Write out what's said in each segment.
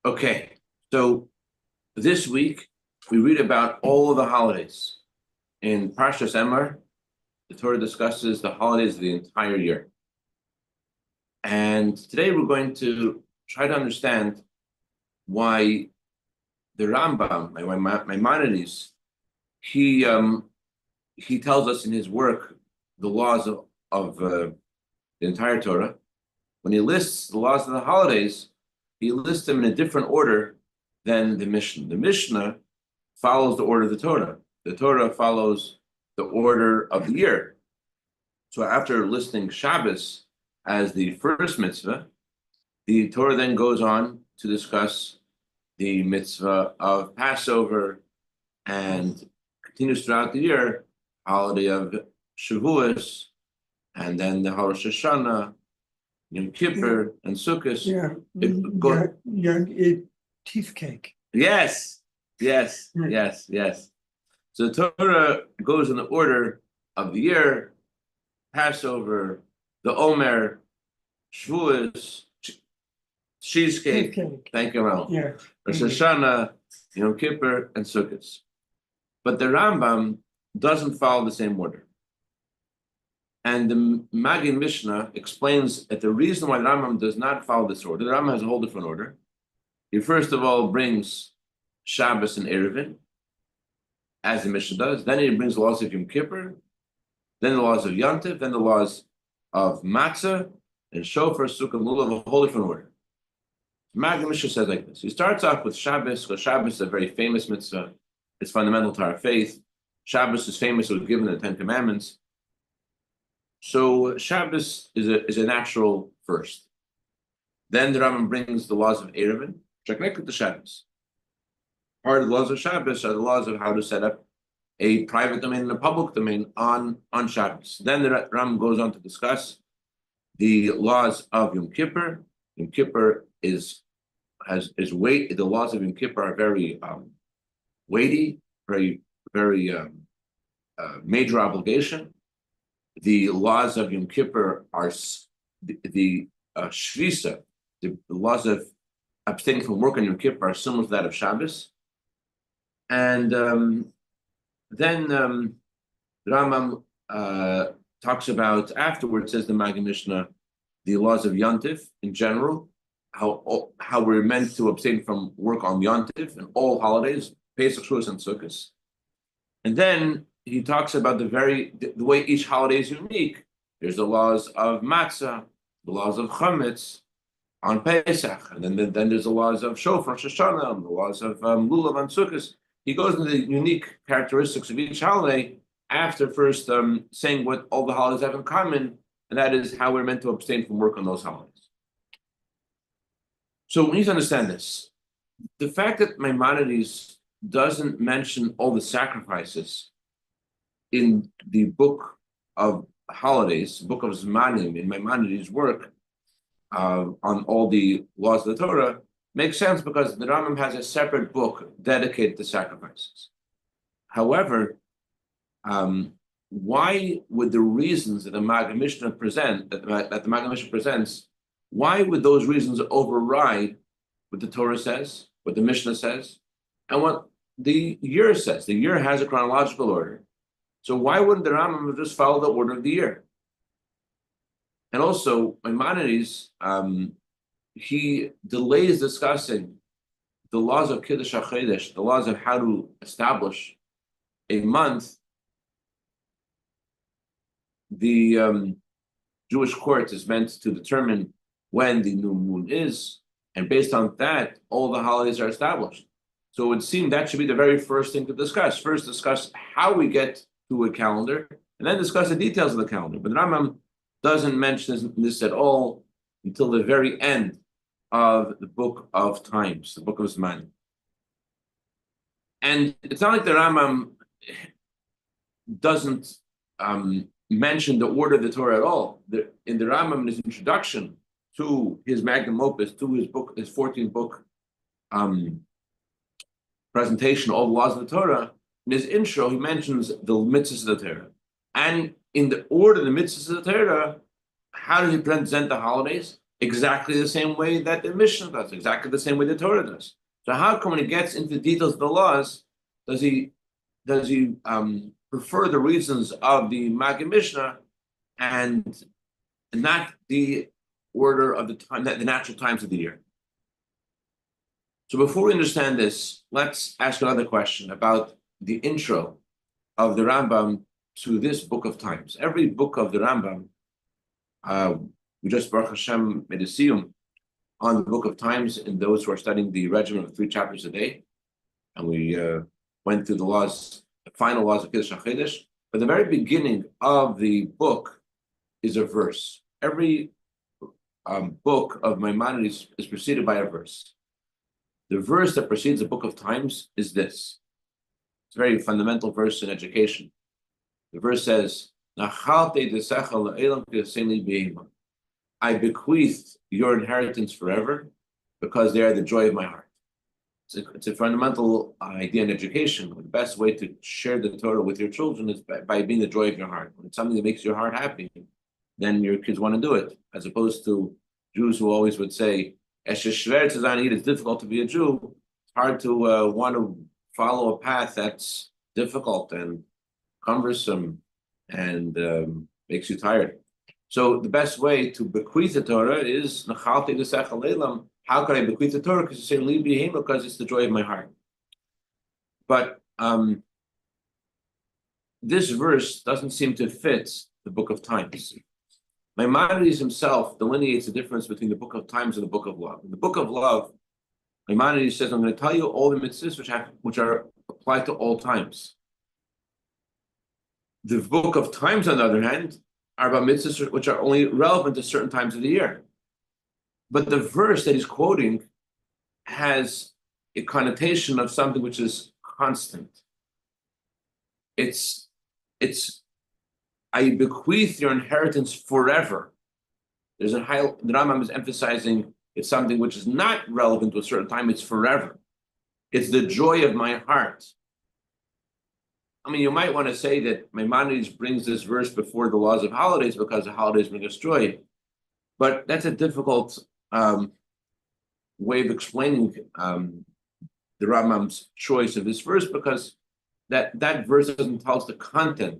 Okay, so this week we read about all of the holidays. In Parshat Emor, the Torah discusses the holidays of the entire year. And today we're going to try to understand why the Rambam, Maimonides, he tells us in his work the laws of the entire Torah. When he lists the laws of the holidays, he lists them in a different order than the Mishnah. The Mishnah follows the order of the Torah. The Torah follows the order of the year. So after listing Shabbos as the first mitzvah, the Torah then goes on to discuss the mitzvah of Passover and continues throughout the year, holiday of Shavuos, and then the Rosh Hashanah, Yom Kippur, and Sukkot. Teeth cake. Yes. So the Torah goes in the order of the year: Passover, the Omer, Shavuos, cheesecake. Thank you, Ron. Yeah. Rosh Hashanah, Yom Kippur, and Sukkot. But the Rambam doesn't follow the same order. And the Magid Mishnah explains that the reason why the Rambam does not follow this order, the Rambam has a whole different order. He first of all brings Shabbos and Erevin, as the Mishnah does. Then he brings the laws of Yom Kippur, then the laws of Yontif, then the laws of Matzah, and Shofar, Sukkah, and Lulav, a whole different order. Magid Mishnah says like this. He starts off with Shabbos, because Shabbos is a very famous mitzvah. It's fundamental to our faith. Shabbos is famous, it was given in the Ten Commandments. So Shabbos is a natural first. Then the Rambam brings the laws of Erevin, which are connected to Shabbos. Part of the laws of Shabbos are the laws of how to set up a private domain and a public domain on Shabbos. Then the Rambam goes on to discuss the laws of Yom Kippur. Yom Kippur has weight. The laws of Yom Kippur are very weighty, very major obligation. The laws of Yom Kippur are the shvisa, the laws of abstaining from work on Yom Kippur are similar to that of Shabbos. And then the Rambam talks about afterwards, says the Magid Mishnah, the laws of Yontif in general, how we're meant to abstain from work on Yontif and all holidays, Pesach, Shavuos, and Sukkot. And then he talks about the way each holiday is unique. There's the laws of Matzah, the laws of Chametz on Pesach, and then there's the laws of Shofar, Rosh Hashanah, and the laws of Lulav and Sukkot. He goes into the unique characteristics of each holiday after first saying what all the holidays have in common, and that is how we're meant to abstain from work on those holidays. So we need to understand this. The fact that Maimonides doesn't mention all the sacrifices in the book of holidays, book of Zmanim, in Maimonides' work on all the laws of the Torah, makes sense because the Rambam has a separate book dedicated to sacrifices. However, why would the reasons that the Magid Mishnah presents, why would those reasons override what the Torah says, what the Mishnah says, and what the year says? The year has a chronological order. So why wouldn't the Rambam just follow the order of the year? And also, Maimonides, he delays discussing the laws of Kiddush HaChodesh, the laws of how to establish a month. The Jewish court is meant to determine when the new moon is, and based on that, all the holidays are established. So it would seem that should be the very first thing to discuss. First, discuss how we get to a calendar, and then discuss the details of the calendar. But the Rambam doesn't mention this at all until the very end of the Book of Times, the Book of Zman. And it's not like the Rambam doesn't mention the order of the Torah at all. In the Rambam, in his introduction to his magnum opus, to his book, his 14th book presentation, all the laws of the Torah, in his intro, he mentions the mitzvahs of the Torah. And in the order of the mitzvahs of the Torah, how does he present the holidays? exactly the same way that the Mishnah does, exactly the same way the Torah does. So how come when he gets into the details of the laws, does he prefer the reasons of the Maggid Mishnah and not the order of the time, the natural times of the year? So before we understand this, let's ask another question about the intro of the Rambam to this book of times. Every book of the Rambam, we just, Baruch Hashem, made a siyum on the book of times in those who are studying the regimen of 3 chapters a day. And we went through the final laws of Kiddush HaChidush. But the very beginning of the book is a verse. Every book of Maimonides is preceded by a verse. The verse that precedes the book of times is this. It's a very fundamental verse in education. The verse says, I bequeath your inheritance forever because they are the joy of my heart. It's a fundamental idea in education. The best way to share the Torah with your children is by being the joy of your heart. When it's something that makes your heart happy, then your kids want to do it, as opposed to Jews who always would say, it's difficult to be a Jew. It's hard to want to follow a path that's difficult and cumbersome and makes you tired. So the best way to bequeath the Torah is how could I bequeath the Torah? Because you say because it's the joy of my heart. But this verse doesn't seem to fit the book of times. Maimonides himself delineates the difference between the book of times and the book of love. In the book of love, Maimonides says, I'm going to tell you all the mitzvahs which are applied to all times. The book of times, on the other hand, are about mitzvahs which are only relevant to certain times of the year. But the verse that he's quoting has a connotation of something which is constant. It's I bequeath your inheritance forever. The Rambam is emphasizing it's something which is not relevant to a certain time, it's forever. It's the joy of my heart. I mean, you might want to say that Maimonides brings this verse before the laws of holidays because the holidays bring us joy. But that's a difficult way of explaining the Rambam's choice of this verse, because that verse doesn't tell us the content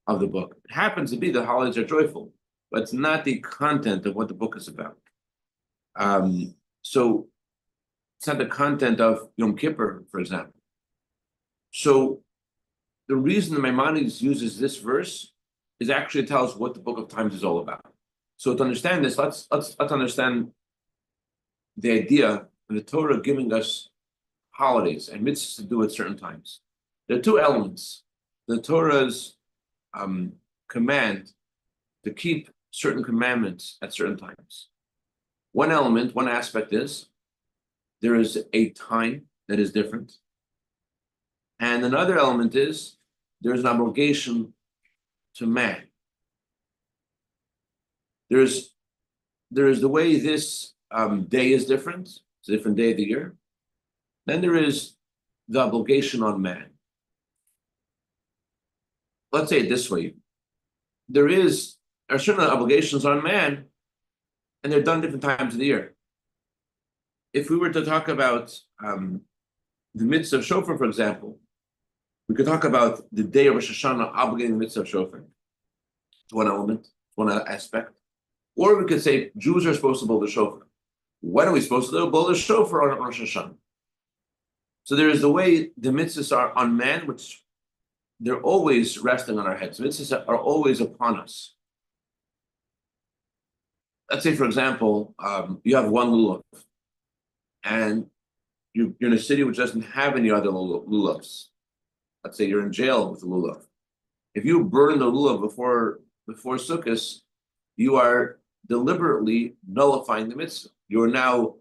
of the book. It happens to be the holidays are joyful, but it's not the content of what the book is about. So it's not the content of Yom Kippur, for example. So the reason that Maimonides uses this verse is actually to tell us what the book of times is all about. So to understand this, let's understand the idea of the Torah giving us holidays and mitzvahs to do at certain times. There are two elements. The Torah's command to keep certain commandments at certain times. One element, one aspect is there is a time that is different. And another element is there's an obligation to man. There is the way this day is different. It's a different day of the year. Then there is the obligation on man. Let's say it this way. There are certain obligations on man, and they're done different times of the year. If we were to talk about the mitzvah of shofar, for example, we could talk about the day of Rosh Hashanah obligating the mitzvah of shofar. It's one element, one aspect. Or we could say Jews are supposed to blow the shofar. When are we supposed to blow the shofar on Rosh Hashanah? So there is the way the mitzvahs are on man, which they're always resting on our heads. Mitzvahs are always upon us. Let's say, for example, you have one lulav, and you're in a city which doesn't have any other lulavs. Let's say you're in jail with the lulav. If you burn the lulav before Sukkot, you are deliberately nullifying the mitzvah. You are now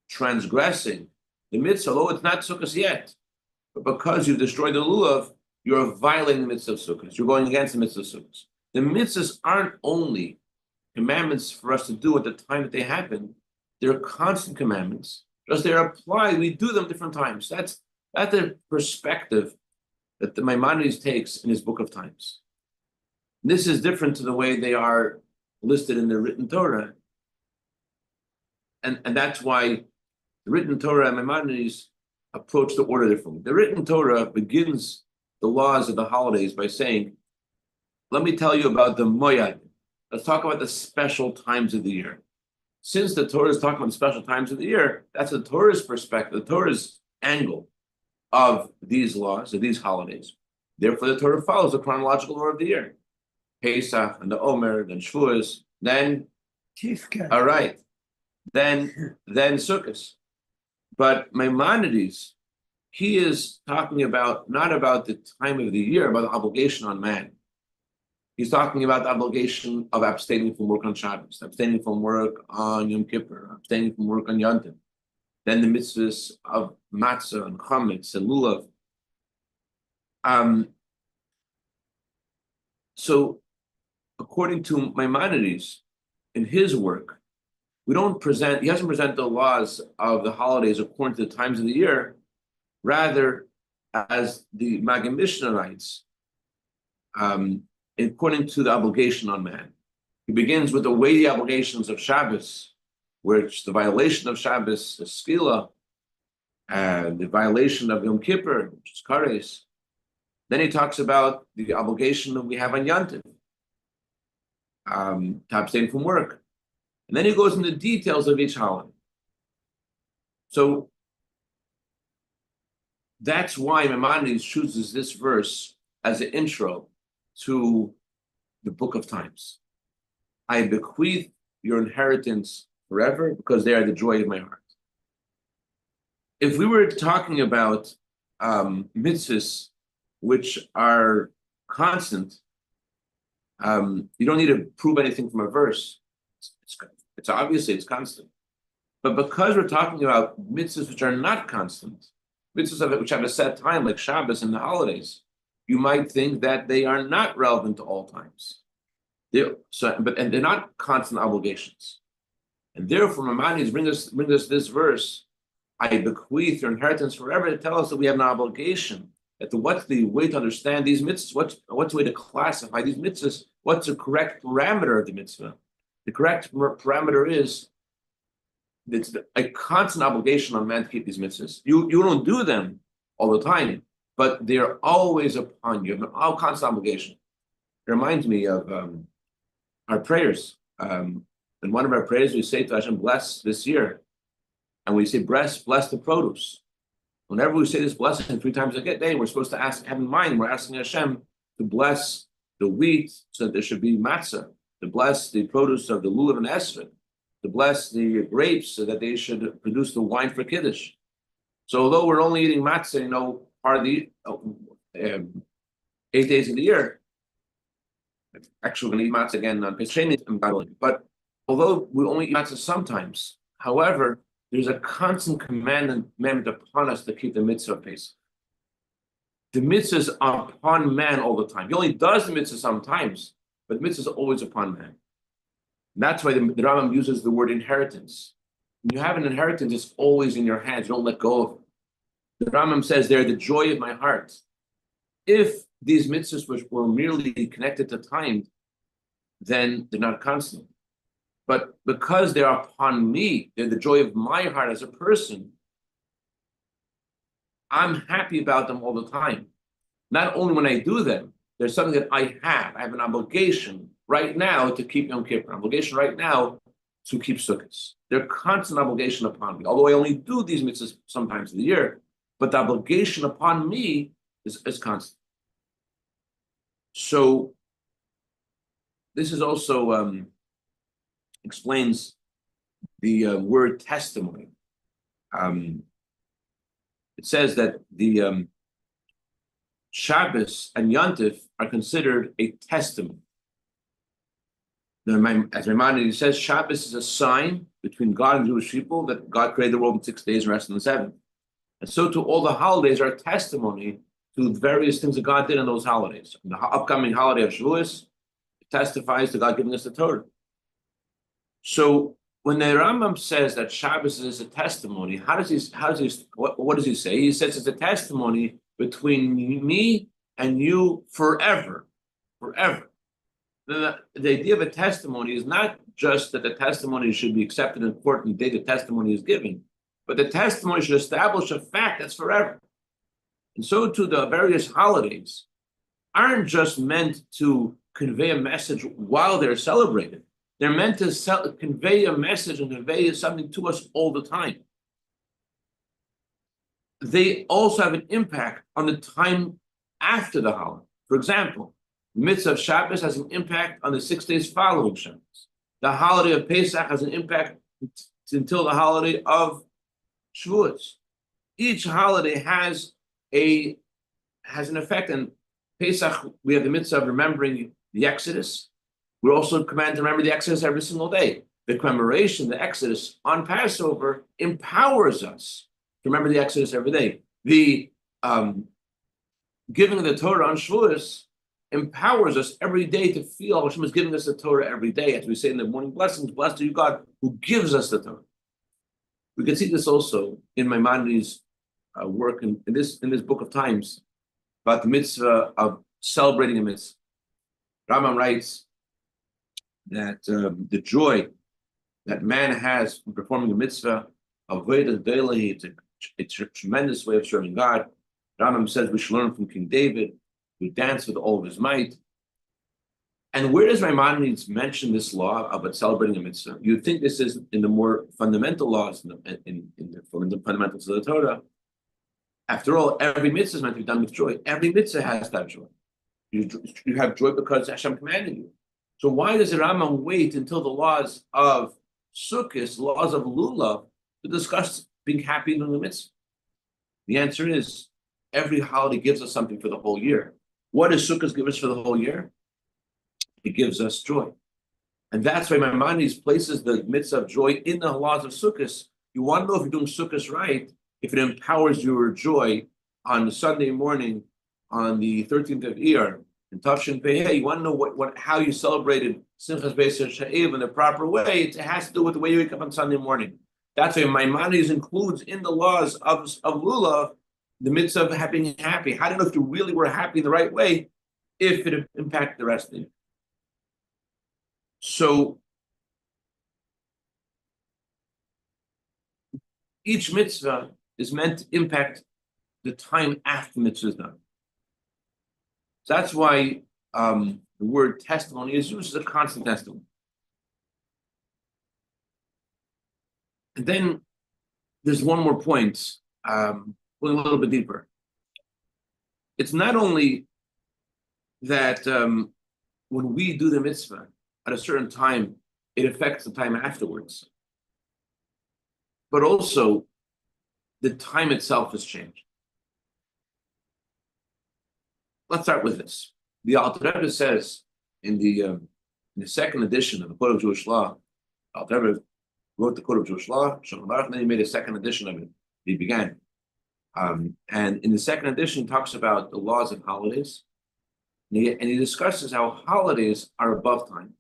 transgressing the mitzvah, although it's not Sukkot yet. But because you've destroyed the lulav, you're violating the mitzvah of Sukkot. You're going against the mitzvah of Sukkot. The mitzvahs aren't only commandments for us to do at the time that they happen. They're constant commandments. Because they're applied, we do them different times. That's the perspective that the Maimonides takes in his book of times. This is different to the way they are listed in the written Torah. And that's why the written Torah and Maimonides approach the order differently. The written Torah begins the laws of the holidays by saying, let me tell you about the moyad. Let's talk about the special times of the year. Since the Torah is talking about the special times of the year, that's the Torah's perspective, the Torah's angle of these laws, of these holidays. Therefore, the Torah follows the chronological order of the year. Pesach, and the Omer, then Shavuos, then, all right, then Sukkot. But Maimonides, he is talking about, not about the time of the year, about the obligation on man. He's talking about the obligation of abstaining from work on Shabbos, abstaining from work on Yom Kippur, abstaining from work on Yontif. Then the mitzvahs of matzah and chametz and lulav. So, according to Maimonides, in his work, he doesn't present the laws of the holidays according to the times of the year, rather, as the Maggid Mishnah writes, according to the obligation on man. He begins with the weighty obligations of Shabbos, which the violation of Shabbos is skila, and the violation of Yom Kippur, which is kares. Then he talks about the obligation that we have on Yontif, to abstain from work. And then he goes into details of each holiday. So that's why Maimonides chooses this verse as an intro to the Book of Times. I bequeath your inheritance forever because they are the joy of my heart. If we were talking about mitzvahs which are constant, you don't need to prove anything from a verse. It's obviously it's constant. But because we're talking about mitzvahs which are not constant, mitzvahs which have a set time, like Shabbos and the holidays, you might think that they are not relevant to all times. They're not constant obligations. And therefore, Maimonides bring us this verse, I bequeath your inheritance forever, to tell us that we have an obligation. What's the way to understand these mitzvahs? What's the way to classify these mitzvahs? What's the correct parameter of the mitzvah? The correct parameter is it's a constant obligation on man to keep these mitzvahs. You don't do them all the time, but they're always upon you. You have a constant obligation. It reminds me of our prayers. In one of our prayers, we say to Hashem, bless this year. And we say, bless the produce. Whenever we say this blessing 3 times a day, we're supposed to have in mind, we're asking Hashem to bless the wheat so that there should be matzah, to bless the produce of the lulav and esrog, to bless the grapes so that they should produce the wine for Kiddush. So although we're only eating matzah, part of the 8 days of the year, actually we're going to eat matzah again on Parshat, but although we only eat matzah sometimes, however, there's a constant commandment upon us to keep the mitzvah of Pesach. The mitzvah is upon man all the time. He only does the mitzvah sometimes, but the mitzvah is always upon man. And that's why the Rambam uses the word inheritance. When you have an inheritance, it's always in your hands. You don't let go of it. The Rambam says they're the joy of my heart. If these mitzvahs which were merely connected to time, then they're not constant. But because they're upon me, they're the joy of my heart as a person, I'm happy about them all the time. Not only when I do them, there's something that I have an obligation right now to keep Yom Kippur, an obligation right now to keep Sukkot. They're a constant obligation upon me, although I only do these mitzvahs sometimes in the year, but the obligation upon me is constant. So this is also explains the word testimony. It says that the Shabbos and Yontif are considered a testimony. As Maimonides says, Shabbos is a sign between God and Jewish people that God created the world in 6 days and rested on the 7th. And so too, all the holidays are a testimony to various things that God did in those holidays. And the upcoming holiday of Shavuos testifies to God giving us the Torah. So when the Rambam says that Shabbos is a testimony, what does he say? He says it's a testimony between me and you forever. The idea of a testimony is not just that the testimony should be accepted in court on the day the testimony is given, but the testimony should establish a fact that's forever. And so too, the various holidays aren't just meant to convey a message while they're celebrated. They're meant to convey a message and convey something to us all the time. They also have an impact on the time after the holiday. For example, the mitzvah of Shabbos has an impact on the 6 days following Shabbos. The holiday of Pesach has an impact until the holiday of Shavuos. Each holiday has an effect. And Pesach, we have the mitzvah of remembering the Exodus. We're also commanded to remember the Exodus every single day. The commemoration, the Exodus on Passover empowers us to remember the Exodus every day. The giving of the Torah on Shavuos empowers us every day to feel Hashem is giving us the Torah every day. As we say in the morning blessings, blessed are you, God, who gives us the Torah. We can see this also in Maimonides' work in this book of times about the mitzvah of celebrating a mitzvah. Rambam writes that the joy that man has from performing a mitzvah, avodah daily, it's a tremendous way of serving God. Rambam says we should learn from King David, who danced with all of his might. And where does Maimonides mention this law about celebrating a mitzvah? You'd think this is in the more fundamental laws, in the fundamentals of the Torah. After all, every mitzvah is meant to be done with joy. Every mitzvah has that joy. You have joy because Hashem commanded you. So why does the Rambam wait until the laws of Sukkot, laws of Lulav, to discuss being happy in the mitzvah? The answer is every holiday gives us something for the whole year. What does Sukkot give us for the whole year? It gives us joy. And that's why Maimonides places the mitzvah of joy in the laws of Sukkot. You want to know if you're doing Sukkot right, if it empowers your joy on Sunday morning on the 13th of Iyar in Tafshin Pei. You want to know how you celebrated Simchas Beis Sha'ev in the proper way. It has to do with the way you wake up on Sunday morning. That's why Maimonides includes in the laws of Lulav the mitzvah of being happy. How do you know if you really were happy in the right way if it impacted the rest of you? So each mitzvah is meant to impact the time after the mitzvah is done. So that's why the word testimony is used as a constant testimony. And then there's one more point, going a little bit deeper. It's not only that when we do the mitzvah at a certain time, it affects the time afterwards, but also the time itself has changed. Let's start with this. The Alter Rebbe says in the second edition of the Code of Jewish Law, Alter Rebbe wrote the Code of Jewish Law, and then he made a second edition of it. He began. And in the second edition, he talks about the laws of holidays. And he discusses how holidays are above time.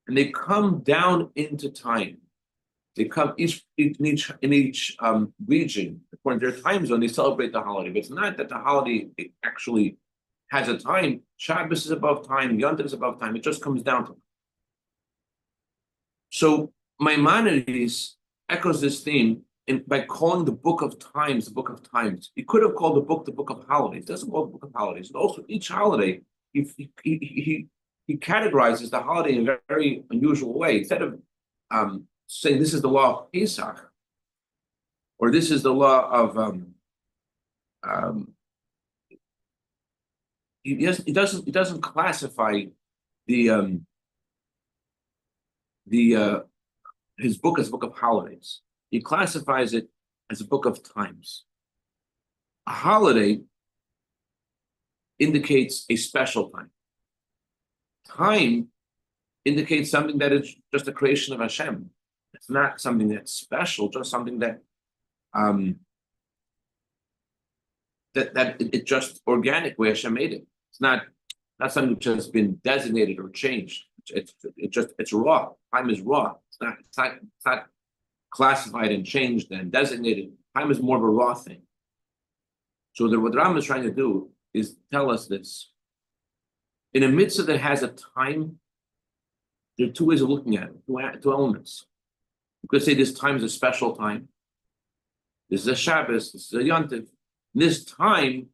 And they come down into time. They come in each region, according to their time zone, they celebrate the holiday. But it's not that the holiday actually has a time. Shabbos is above time, Yom Tov is above time. It just comes down to it. So Maimonides echoes this theme by calling the Book of Times the Book of Times. He could have called the Book of Holidays. It doesn't call the Book of Holidays. And also, each holiday, he categorizes the holiday in a very unusual way. Instead of saying this is the law of Pesach, or this is the law of he doesn't classify his book as a book of holidays. He classifies it as a book of times. A holiday indicates a special time. Time indicates something that is just a creation of Hashem. It's not something that's special, just something that it's just organic way Hashem made it. It's not something which has been designated or changed. It's raw. Time is raw. It's not classified and changed and designated. Time is more of a raw thing. So what Rambam is trying to do is tell us this. In a mitzvah that has a time There are two ways of looking at it, two elements. You could say this time is a special time. This is a Shabbos, this is a Yontif. This time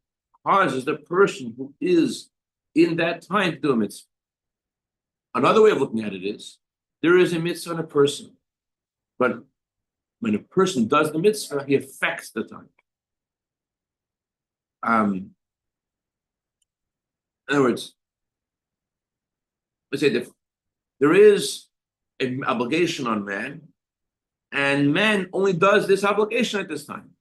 causes the person who is in that time to do a mitzvah. Another way of looking at it is, there is a mitzvah on a person, but when a person does the mitzvah, he affects the time. In other words, let's say that there is an obligation on man, and man only does this obligation at this time.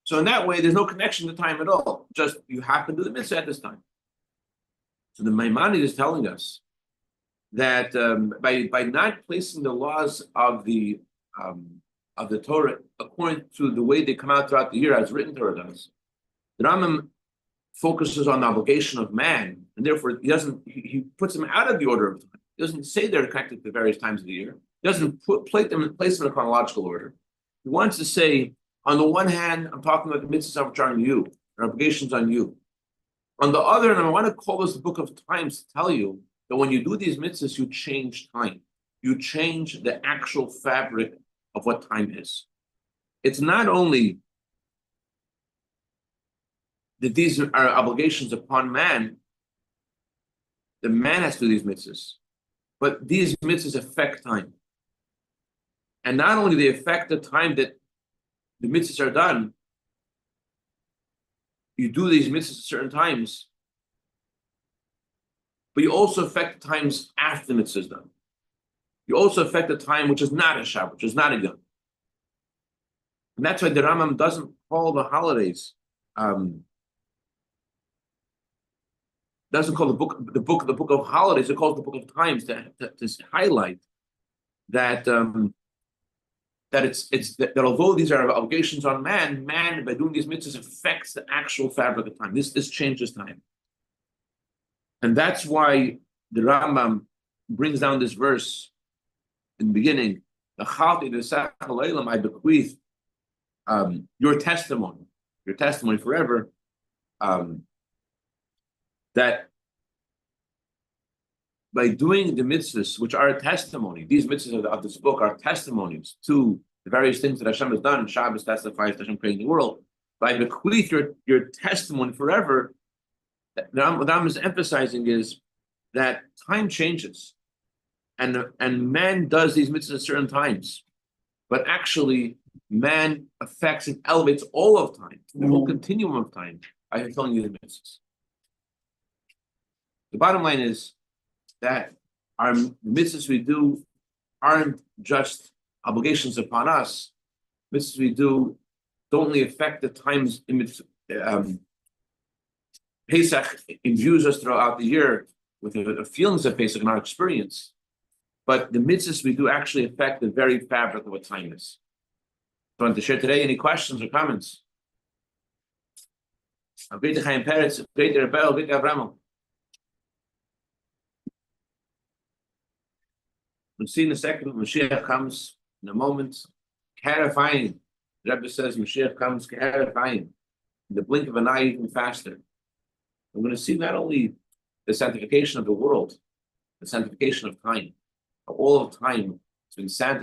So in that way, there's no connection to time at all. Just you happen to do the mitzvah at this time. So the Maimonides is telling us that by not placing the laws of the Torah according to the way they come out throughout the year, as written Torah does, the Rambam focuses on the obligation of man, and therefore he puts them out of the order of time. He doesn't say they're connected to various times of the year. He doesn't place them in a chronological order. He wants to say, on the one hand, I'm talking about the mitzvahs which are on you, the obligations on you. On the other hand, I want to call this the book of times to tell you that when you do these mitzvahs, you change time. You change the actual fabric of what time is. It's not only that these are obligations upon man, the man has to do these mitzvahs, but these mitzvahs affect time. And not only do they affect the time that the mitzvahs are done, you do these mitzvahs at certain times, but you also affect the times after the mitzvah is done. You also affect the time which is not a Shabbat, which is not a Yom. And that's why the Rambam doesn't call the holidays, doesn't call the book of holidays. It calls the book of times to highlight that that although these are obligations on man by doing these mitzvahs affects the actual fabric of time. This changes time, and that's why the Rambam brings down this verse in the beginning. I bequeath your testimony forever. That by doing the mitzvahs, which are a testimony, these mitzvahs of this book are testimonies to the various things that Hashem has done. Shabbos testifies to Hashem creating the world. By bequeath your testimony forever, what Ram is emphasizing is that time changes, and man does these mitzvahs at certain times, but actually man affects and elevates all of time, the whole continuum of time, by fulfilling these mitzvahs. The bottom line is that our mitzvahs we do aren't just obligations upon us. Mitzvahs we do don't only affect the times in which Pesach imbues us throughout the year with the feelings of Pesach and our experience, but the mitzvahs we do actually affect the very fabric of what time is. So I want to share today any questions or comments. We'll see in a second when Mashiach comes in a moment. Clarifying. The Rebbe says Mashiach comes clarifying. In the blink of an eye, even faster. We're going to see not only the sanctification of the world, the sanctification of time. All of time has been sanctified.